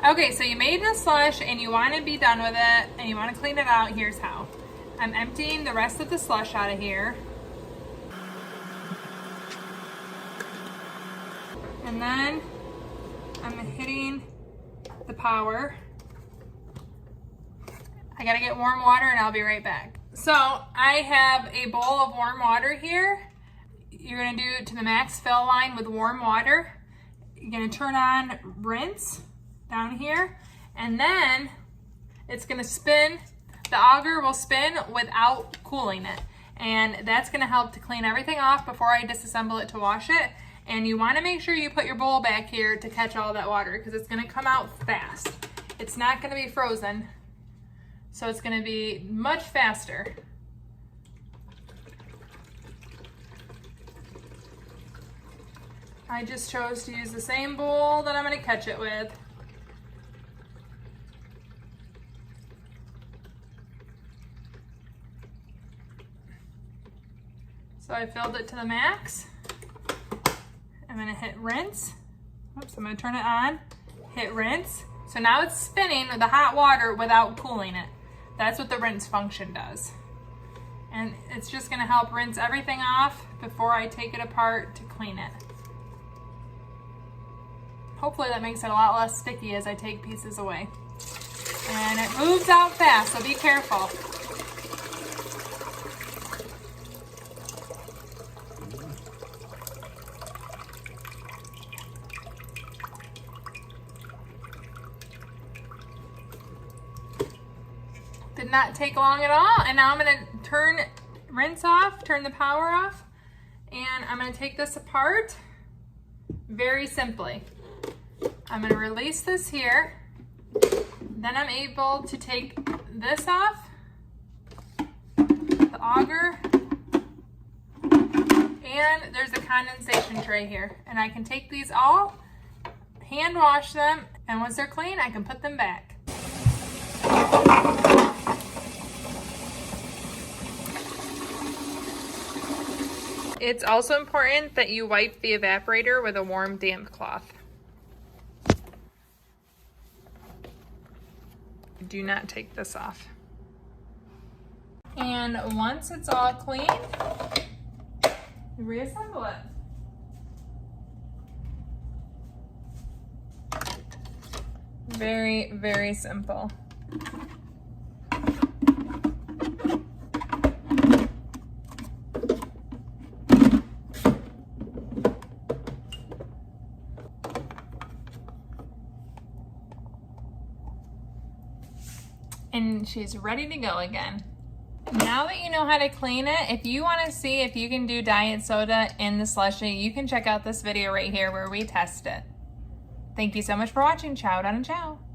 Okay, so you made the slush and you want to be done with it and you want to clean it out. Here's how. I'm emptying the rest of the slush out of here. And then I'm hitting the power. I gotta get warm water and I'll be right back. So I have a bowl of warm water here. You're gonna do it to the max fill line with warm water. You're gonna turn on rinse down here, and then it's gonna spin. The auger will spin without cooling it, and that's gonna help to clean everything off before I disassemble it to wash it. And you wanna make sure you put your bowl back here to catch all that water because it's gonna come out fast. It's not gonna be frozen, so it's gonna be much faster. I just chose to use the same bowl that I'm gonna catch it with. So I filled it to the max. I'm gonna hit rinse. Oops, I'm gonna turn it on, hit rinse. So now it's spinning with the hot water without cooling it. That's what the rinse function does. And it's just gonna help rinse everything off before I take it apart to clean it. Hopefully that makes it a lot less sticky as I take pieces away. And it moves out fast, so be careful. Did not take long at all. And now I'm gonna rinse off, turn the power off, and I'm gonna take this apart very simply. I'm gonna release this here. Then I'm able to take this off, the auger, and there's a condensation tray here. And I can take these all, hand wash them, and once they're clean, I can put them back. It's also important that you wipe the evaporator with a warm, damp cloth. Do not take this off. And once it's all clean, reassemble it. Very, very simple. And she's ready to go again. Now that you know how to clean it, if you want to see if you can do diet soda in the slushie, you can check out this video right here where we test it. Thank you so much for watching. Ciao, down and ciao.